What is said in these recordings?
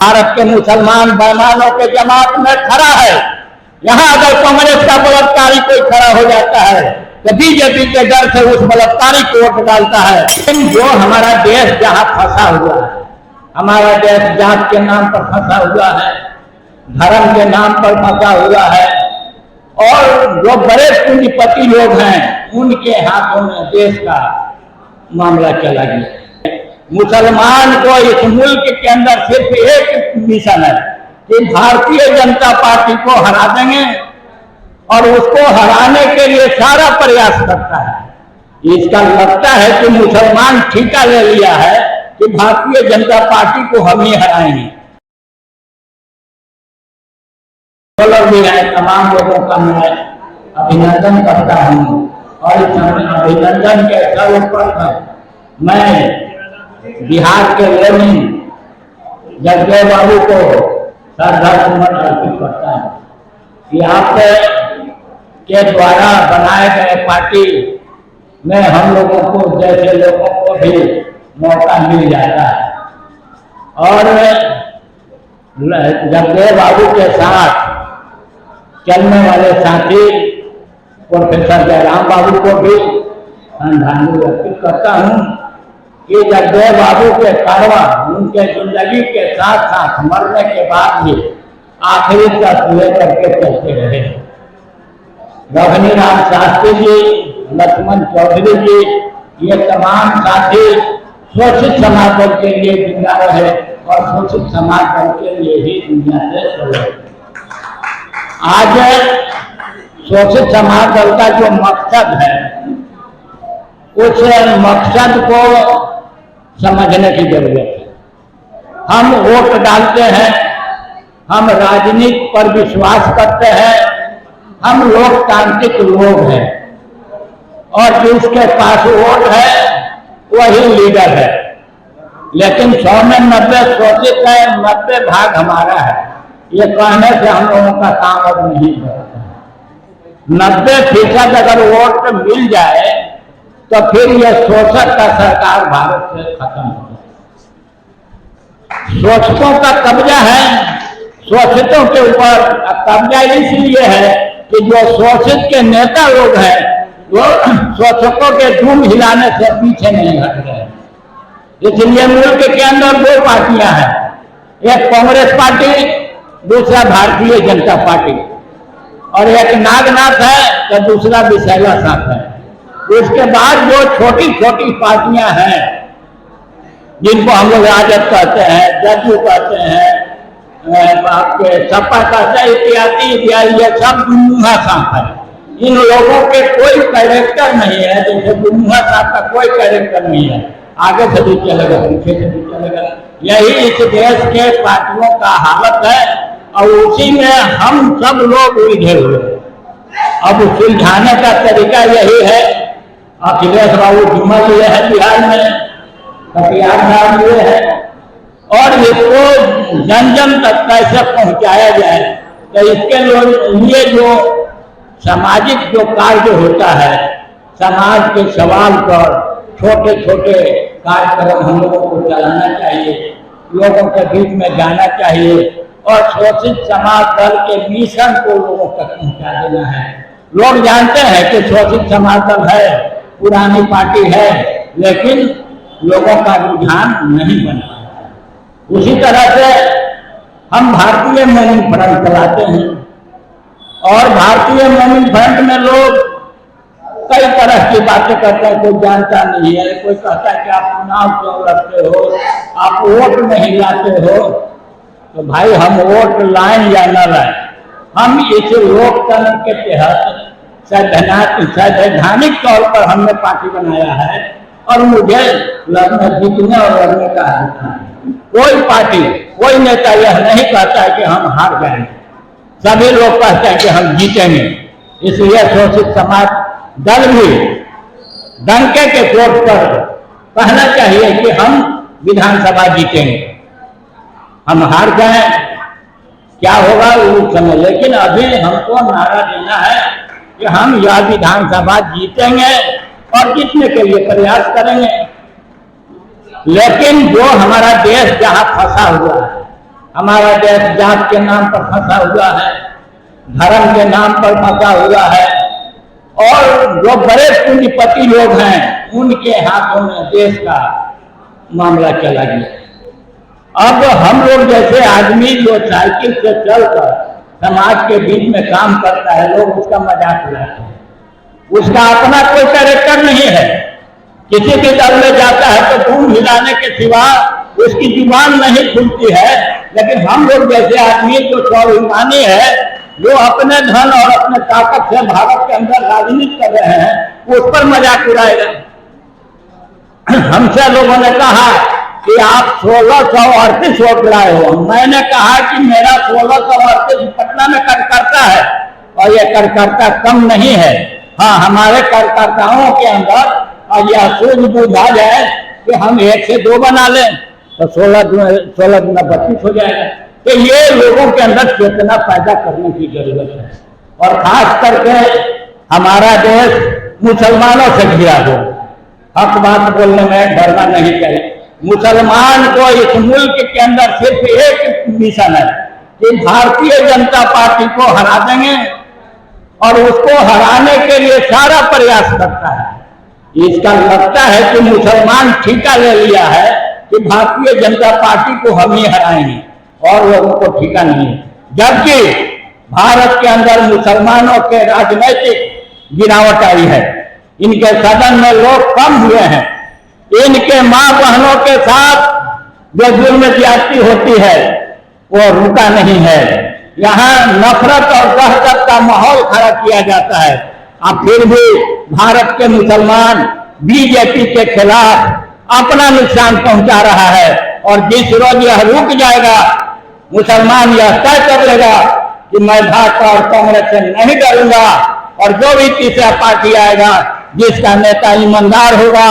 भारत के मुसलमान बेईमानों के जमात में खड़ा है। यहाँ अगर कांग्रेस का बलात्कारी कोई खड़ा हो जाता है तो बीजेपी के डर से उस बलात्कारी को वोट डालता है। लेकिन जो हमारा देश जहाँ फंसा हुआ है, हमारा देश जात के नाम पर फंसा हुआ है, धर्म के नाम पर फंसा हुआ है, और जो बड़े पूंजीपति लोग हैं उनके हाथों में देश का मामला चला गया। मुसलमान को इस मुल्क के अंदर सिर्फ एक मिशन है कि भारतीय जनता पार्टी को हरा देंगे, और उसको हराने के लिए सारा प्रयास करता है। इसका लगता है कि मुसलमान ठीका ले लिया है कि भारतीय जनता पार्टी को हम ही हराएंगे। भी है, तमाम लोगों का मैं अभिनंदन करता हूँ, और इस अभिनंदन के अवसर पर मैं बिहार के लेनिन जगदेव बाबू को श्रद्धासुमन अर्पित करता हूँ कि आपके द्वारा बनाए गए पार्टी में हम लोगों को जैसे लोगों को भी मौका मिल जाता है, और जगदेव बाबू के साथ चलने वाले साथी प्रोफेसर जयराम बाबू को भी श्रद्धांजलि अर्पित करता हूँ कि जगदेव बाबू के कारवा उनके जिंदगी के साथ साथ मरने के बाद भी आखिरी तक लेकर के चलते रहे। रघुनीराम शास्त्री जी, लक्ष्मण चौधरी जी, ये तमाम साथी शोषित समाज दल के लिए जिंदा रहे और शोषित समाज दल के लिए ही दुनिया से चले। आज शोषित समाज दल का जो मकसद है, उस मकसद को समझने की जरूरत है। हम वोट डालते हैं, हम राजनीति पर विश्वास करते हैं, हम लोकतांत्रिक लोग हैं, और जिसके पास वोट है वही लीडर है। लेकिन 100 में 90 शोषित है, 90 भाग हमारा है, ये कहने से हम लोगों का काम अब नहीं होता। 90% अगर वोट मिल जाए तो फिर यह शोषक का सरकार भारत से खत्म हो जाए। शोषकों का कब्जा है शोषितों के ऊपर। कब्जा इसलिए है कि जो शोषित के नेता लोग हैं वो शोषकों के धूम हिलाने से पीछे नहीं हट रहे। इसलिए मुल्क के अंदर 2 पार्टियां हैं, एक कांग्रेस पार्टी, दूसरा भारतीय जनता पार्टी, और एक नागनाथ है तो दूसरा विशैला साथ है। उसके बाद जो छोटी छोटी पार्टियां हैं जिनको हम लोग राजद कहते हैं, जदयू कहते हैं, आपके सपा कहते हैं, इत्यादि इत्यादि, ये सब दुमुहा सांप है। इन लोगों के कोई कैरेक्टर नहीं है। जैसे दुमुहा सांप का कोई कैरेक्टर नहीं है, आगे से भी चलेगा, पीछे से भी चलेगा। यही इस देश के पार्टियों का हालत है, और उसी में हम सब लोग उलझे हुए। अब सुलझाने का तरीका यही है। अखिलेश बाबू जुम्मा लिए है बिहार में, कटिहार साहब लिए है, और इसको जन जन तक कैसे पहुंचाया जाए, तो इसके लिए जो सामाजिक जो कार्य होता है, समाज के सवाल पर छोटे छोटे कार्यक्रम हम लोगों को चलाना चाहिए, लोगों के बीच में जाना चाहिए, और शोषित समाज दल के मिशन को लोगों तक पहुंचा देना है। लोग जानते हैं कि शोषित समाज दल है, पुरानी पार्टी है, लेकिन लोगों का रुझान नहीं बन पाता। उसी तरह से हम भारतीय मोमिन फ्रंट चलाते हैं, और भारतीय मोमिन फ्रंट में लोग कई तरह की बातें करते हैं। कोई जानता नहीं है, कोई कहता है कि आप चुनाव क्यों लड़ते हो, आप वोट नहीं लाते हो। तो भाई, हम वोट लाएं या न लाएं, हम इस लोकतंत्र के तहत संवैधानिक तौर पर हमने पार्टी बनाया है, और मुझे जीतने और लड़ने का अधिकार है। कोई पार्टी, कोई नेता यह नहीं कहता है कि हम हार जाएंगे। सभी लोग कहते हैं कि हम जीतेंगे। इसलिए शोषित समाज दल भी डंके के चोट पर कहना चाहिए कि हम विधानसभा जीतेंगे। हम हार जाए क्या होगा उस समय, लेकिन अभी हमको नारा देना है कि हम यह विधानसभा जीतेंगे और जीतने के लिए प्रयास करेंगे। लेकिन जो हमारा देश जहां फंसा हुआ है, हमारा देश जात के नाम पर फंसा हुआ है, धर्म के नाम पर फंसा हुआ है, और जो बड़े पूंजीपति लोग हैं उनके हाथों में देश का मामला चला गया। अब हम लोग जैसे आदमी जो साइकिल से चलकर समाज के बीच में काम करता है, लोग उसका मजाक उड़ाते हैं। उसका अपना कोई कैरेक्टर नहीं है। किसी के दल में जाता है तो धूम हिलाने के सिवा उसकी जुबान नहीं खुलती है। लेकिन हम लोग जैसे आदमी जो स्वाभिमानी है, जो अपने धन और अपने ताकत से भारत के अंदर राजनीति कर रहे हैं, उस पर मजाक उड़ाएगा। हमसे लोगों ने कहा कि आप 1638 वोट लाए हो। मैंने कहा कि मेरा 1638 पटना में कार्यकर्ता है और ये कार्यकर्ता कम नहीं है। हाँ, हमारे कार्यकर्ताओं के अंदर यह सूझबूझ आ जाए कि हम 1 से 2 बना लें तो 16 गुना 32 हो जाएगा। तो ये लोगों के अंदर चेतना पैदा करने की जरूरत है। और खास करके हमारा देश मुसलमानों से घिरा हो। हक बात बोलने में डरना नहीं चाहिए। मुसलमान को इस मुल्क के अंदर सिर्फ एक मिशन है कि भारतीय जनता पार्टी को हरा देंगे, और उसको हराने के लिए सारा प्रयास करता है। इसका लगता है कि मुसलमान ठीका ले लिया है कि भारतीय जनता पार्टी को हम ही हराएंगे, और लोगों को ठीका नहीं है। जबकि भारत के अंदर मुसलमानों के राजनीतिक गिरावट आई है। इनके सदन में लोग कम हुए हैं। इनके मां बहनों के साथ जो जुल्म ज्यादती होती है वो रुका नहीं है। यहाँ नफरत और दहशत का माहौल खड़ा किया जाता है। अब फिर भी भारत के मुसलमान बीजेपी के खिलाफ अपना नुकसान पहुंचा रहा है, और जिस रोज यह रुक जाएगा, मुसलमान यह तय कर लेगा कि मैं भाजपा और कांग्रेस से नहीं डरूंगा, और जो भी तीसरा पार्टी आएगा जिसका नेता ईमानदार होगा,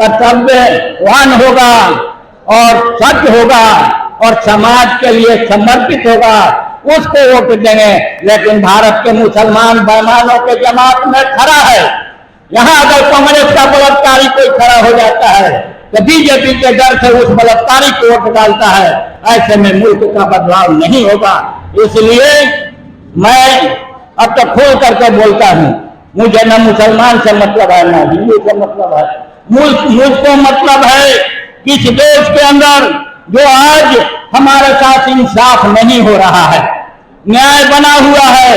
कर्तव्यवान होगा और सच होगा और समाज के लिए समर्पित होगा, उसको वोट देंगे। लेकिन भारत के मुसलमान बेईमानों के जमात में खड़ा है। यहाँ अगर कांग्रेस का बलात्कारी कोई खड़ा हो जाता है तो बीजेपी के डर से उस बलात्कारी को वोट डालता है। ऐसे में मुल्क का बदलाव नहीं होगा। इसलिए मैं अब तो खोल करके बोलता हूँ, मुझे न मुसलमान से मतलब है, न हिंदू से मतलब है। मुझको मतलब है कि इस देश के अंदर जो आज हमारे साथ इंसाफ नहीं हो रहा है, न्याय बना हुआ है,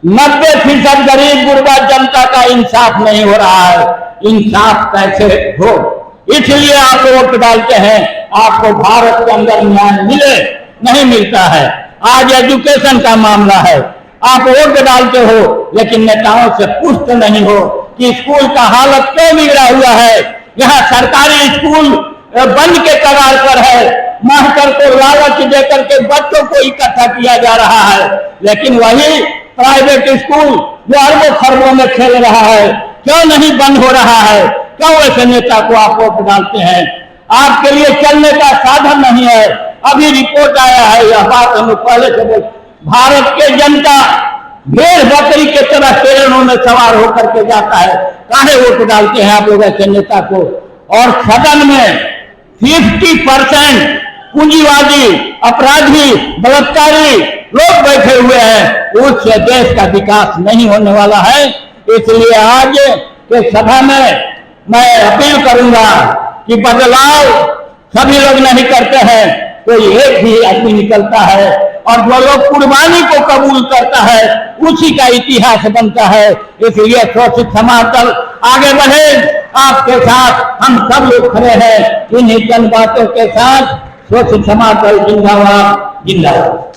90% गरीब गुरबा जनता का इंसाफ नहीं हो रहा है। इंसाफ कैसे हो, इसलिए आप वोट डालते हैं। आपको भारत के अंदर न्याय मिले, नहीं मिलता है। आज एजुकेशन का मामला है, आप वोट डालते हो लेकिन नेताओं से पूछते नहीं हो कि स्कूल का हालत क्यों बिगड़ा हुआ है। यहाँ सरकारी स्कूल बंद के कगार पर है। मास्टर को लालच देकर के बच्चों को इकट्ठा किया जा रहा है, लेकिन वही प्राइवेट स्कूल जो अरबों खरबों में खेल रहा है क्यों नहीं बंद हो रहा है? क्यों ऐसे नेता को आप वोट डालते हैं? आपके लिए चलने का साधन नहीं है। अभी रिपोर्ट आया है, यह बात हम पहले से बोल, भारत के जनता भेड़ बकरी के तरह ट्रेनों में सवार होकर के जाता है। काहे वोट डालते हैं आप लोग ऐसे नेता को? और सदन में 50% पूंजीवादी, अपराधी, बलात्कारी लोग बैठे हुए हैं। उससे देश का विकास नहीं होने वाला है। इसलिए आज के सभा में मैं अपील करूंगा कि बदलाव सभी लोग नहीं करते हैं, कोई एक ही आदमी निकलता है, और जो लोग कुर्बानी को कबूल करता है उसी का इतिहास बनता है। इसलिए शोषित समाज दल आगे बढ़े, आपके साथ हम सब लोग खड़े हैं। इन्हीं चंद बातों के साथ शोषित समाज दल जिंदाबाद जिंदाबाद।